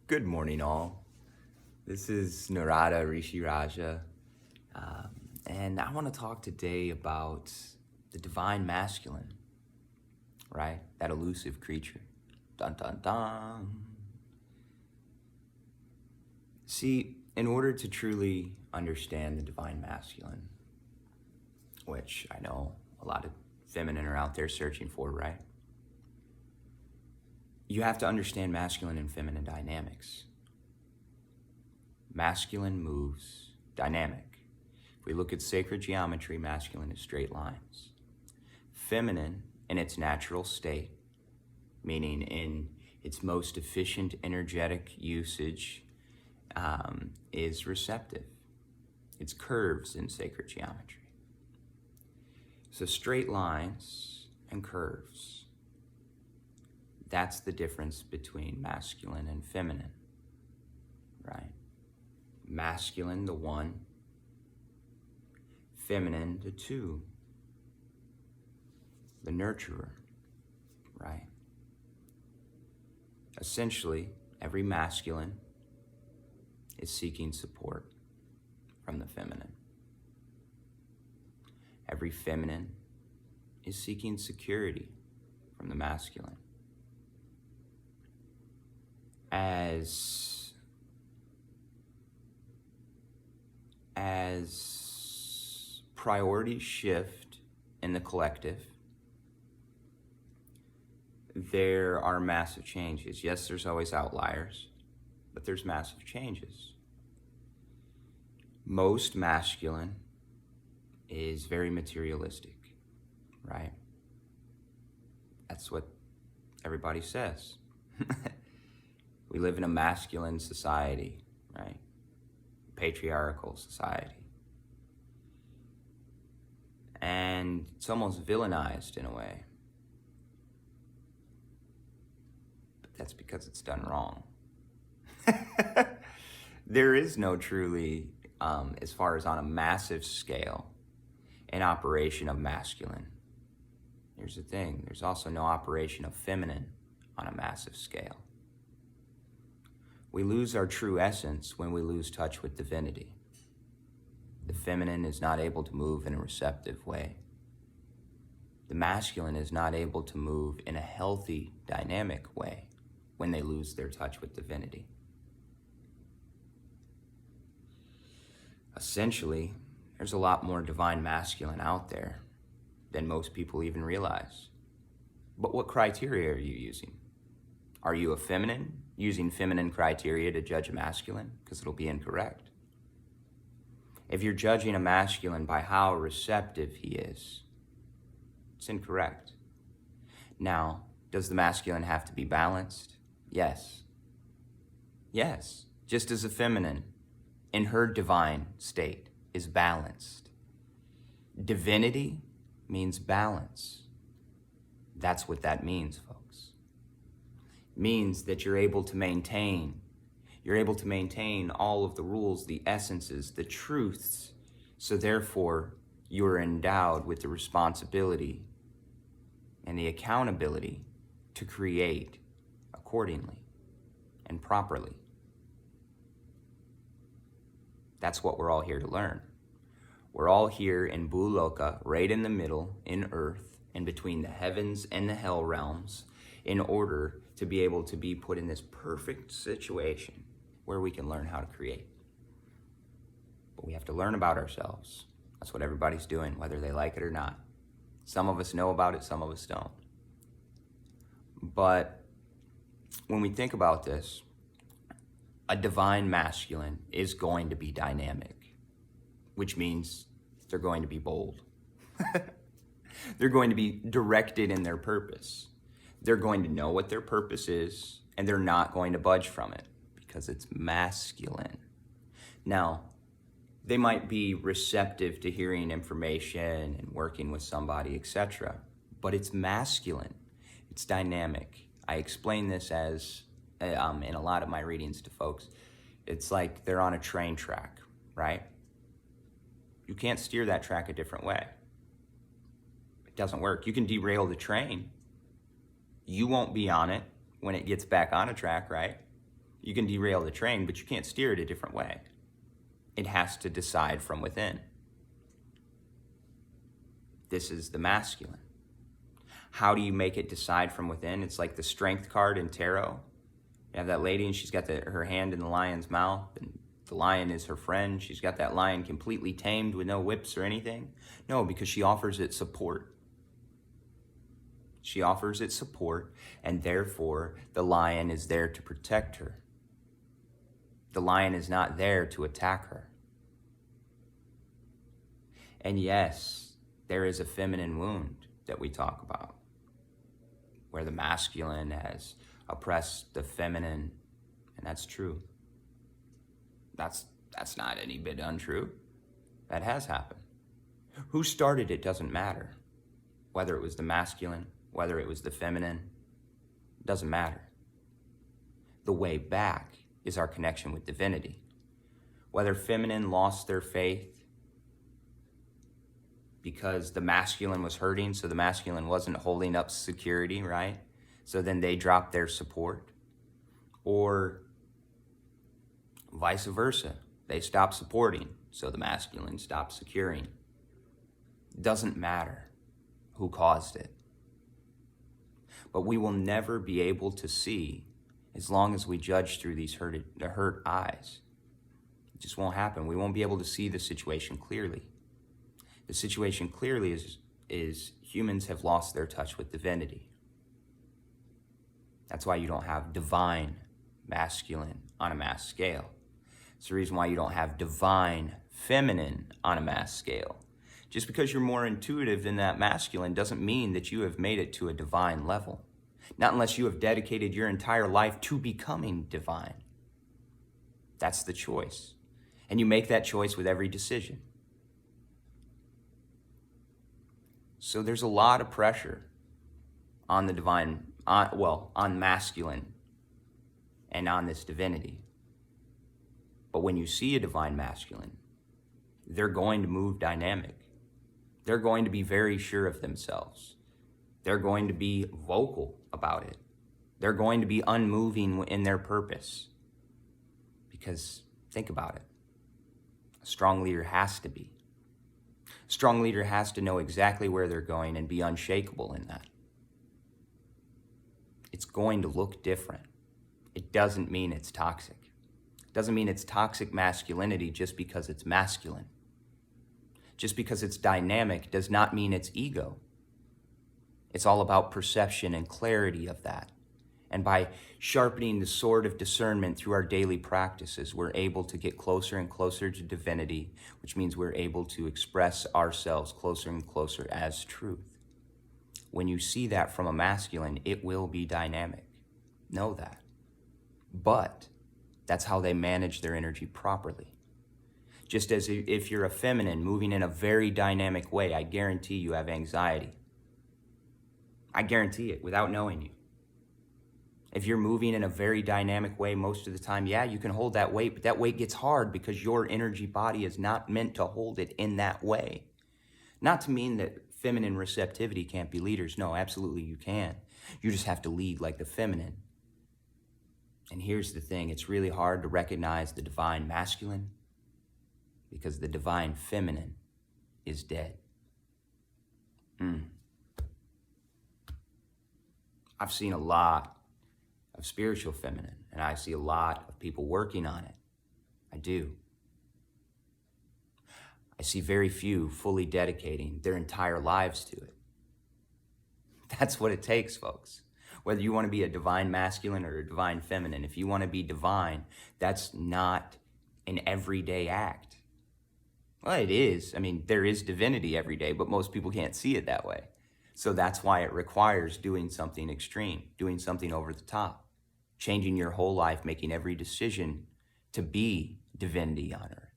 Good morning, all. This is Narada Rishi Raja, and I want to talk today about the divine masculine, right? That elusive creature. Dun dun dun. See, in order to truly understand the divine masculine, which I know a lot of feminine are out there searching for, right? You have to understand masculine and feminine dynamics. Masculine moves dynamic. If we look at sacred geometry, masculine is straight lines. Feminine, in its natural state, meaning in its most efficient energetic usage, is receptive. It's curves in sacred geometry. So straight lines and curves, that's the difference between masculine and feminine, right? Masculine, the one, feminine, the two, the nurturer, right? Essentially, every masculine is seeking support from the feminine. Every feminine is seeking security from the masculine. As priorities shift in the collective, there are massive changes. Yes, there's always outliers, but there's massive changes. Most masculine is very materialistic, right? That's what everybody says. We live in a masculine society, right? Patriarchal society. And it's almost villainized in a way. But that's because it's done wrong. There is no truly, as far as on a massive scale, an operation of masculine. Here's the thing, there's also no operation of feminine on a massive scale. We lose our true essence when we lose touch with divinity. The feminine is not able to move in a receptive way. The masculine is not able to move in a healthy, dynamic way when they lose their touch with divinity. Essentially, there's a lot more divine masculine out there than most people even realize. But what criteria are you using? Are you a feminine, using feminine criteria to judge a masculine? Because it'll be incorrect. If you're judging a masculine by how receptive he is, it's incorrect. Now, does the masculine have to be balanced? Yes. Yes, just as a feminine, in her divine state, is balanced. Divinity means balance. That's what that means, folks. It means that you're able to maintain all of the rules, the essences, the truths, so therefore you're endowed with the responsibility and the accountability to create accordingly and properly. That's what we're all here to learn. We're all here in Bhuloka, right in the middle, in earth, in between the heavens and the hell realms, in order to be able to be put in this perfect situation where we can learn how to create. But we have to learn about ourselves. That's what everybody's doing, whether they like it or not. Some of us know about it, some of us don't. But when we think about this, a divine masculine is going to be dynamic, which means they're going to be bold. They're going to be directed in their purpose. They're going to know what their purpose is, and they're not going to budge from it because it's masculine. Now, they might be receptive to hearing information and working with somebody, etc., but it's masculine. It's dynamic. I explain this as, in a lot of my readings to folks, it's like they're on a train track, right? You can't steer that track a different way. It doesn't work. You can derail the train. You won't be on it when it gets back on a track, right? You can derail the train, but you can't steer it a different way. It has to decide from within. This is the masculine. How do you make it decide from within? It's like the strength card in tarot. You have that lady and she's got her hand in the lion's mouth, and the lion is her friend. She's got that lion completely tamed with no whips or anything. No, because she offers it support. She offers it support, and therefore the lion is there to protect her. The lion is not there to attack her. And yes, there is a feminine wound that we talk about, where the masculine has oppressed the feminine, and that's true. That's not any bit untrue. That has happened. Who started it doesn't matter. Whether it was the masculine, whether it was the feminine, doesn't matter. The way back is our connection with divinity. Whether feminine lost their faith because the masculine was hurting, so the masculine wasn't holding up security, right? So then they dropped their support. Or vice versa. They stopped supporting, so the masculine stopped securing. Doesn't matter who caused it. But we will never be able to see as long as we judge through these hurt eyes. It just won't happen. We won't be able to see the situation clearly. The situation clearly is humans have lost their touch with divinity. That's why you don't have divine masculine on a mass scale. It's the reason why you don't have divine feminine on a mass scale. Just because you're more intuitive than that masculine doesn't mean that you have made it to a divine level. Not unless you have dedicated your entire life to becoming divine. That's the choice. And you make that choice with every decision. So there's a lot of pressure on the divine, on masculine and on this divinity. But when you see a divine masculine, they're going to move dynamic. They're going to be very sure of themselves. They're going to be vocal about it. They're going to be unmoving in their purpose. Because think about it. A strong leader has to be. A strong leader has to know exactly where they're going and be unshakable in that. It's going to look different. It doesn't mean it's toxic. It doesn't mean it's toxic masculinity just because it's masculine. Just because it's dynamic does not mean it's ego. It's all about perception and clarity of that. And by sharpening the sword of discernment through our daily practices, we're able to get closer and closer to divinity, which means we're able to express ourselves closer and closer as truth. When you see that from a masculine, it will be dynamic. Know that. But that's how they manage their energy properly. Just as if you're a feminine moving in a very dynamic way, I guarantee you have anxiety. I guarantee it without knowing you. If you're moving in a very dynamic way most of the time, yeah, you can hold that weight, but that weight gets hard because your energy body is not meant to hold it in that way. Not to mean that feminine receptivity can't be leaders. No, absolutely you can. You just have to lead like the feminine. And here's the thing, it's really hard to recognize the divine masculine because the divine feminine is dead. I've seen a lot of spiritual feminine, and I see a lot of people working on it. I do. I see very few fully dedicating their entire lives to it. That's what it takes, folks. Whether you want to be a divine masculine or a divine feminine, if you want to be divine, that's not an everyday act. Well, it is. I mean, there is divinity every day, but most people can't see it that way. So that's why it requires doing something extreme, doing something over the top, changing your whole life, making every decision to be divinity on earth.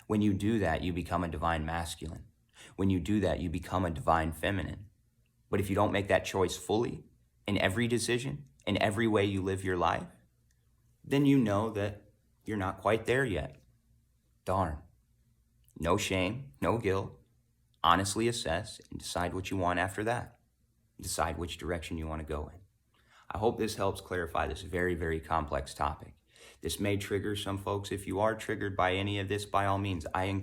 When you do that, you become a divine masculine. When you do that, you become a divine feminine. But if you don't make that choice fully, in every decision, in every way you live your life, then you know that you're not quite there yet. Darn. No shame, no guilt. Honestly assess and decide what you want after that. Decide which direction you want to go in. I hope this helps clarify this very, very complex topic. This may trigger some folks. If you are triggered by any of this, by all means, I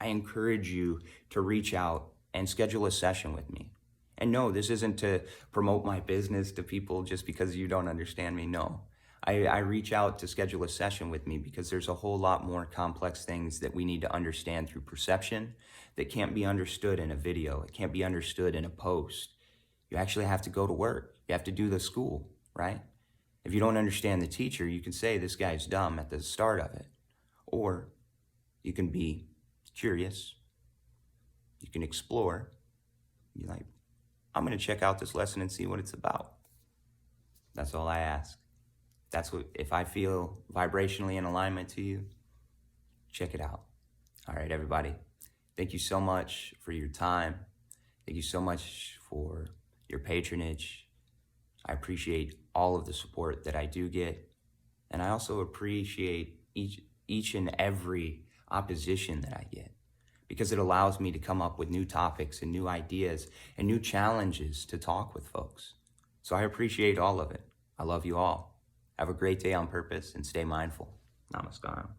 encourage you to reach out and schedule a session with me. And no, this isn't to promote my business to people just because you don't understand me. No, I reach out to schedule a session with me because there's a whole lot more complex things that we need to understand through perception that can't be understood in a video. It can't be understood in a post. You actually have to go to work. You have to do the school, right? If you don't understand the teacher, you can say this guy's dumb at the start of it. Or you can be curious. You can explore. Be like, I'm going to check out this lesson and see what it's about. That's all I ask. That's what, if I feel vibrationally in alignment to you, check it out. All right, everybody. Thank you so much for your time. Thank you so much for your patronage. I appreciate all of the support that I do get. And I also appreciate each and every opposition that I get, because it allows me to come up with new topics and new ideas and new challenges to talk with folks. So I appreciate all of it. I love you all. Have a great day on purpose and stay mindful. Namaskaram.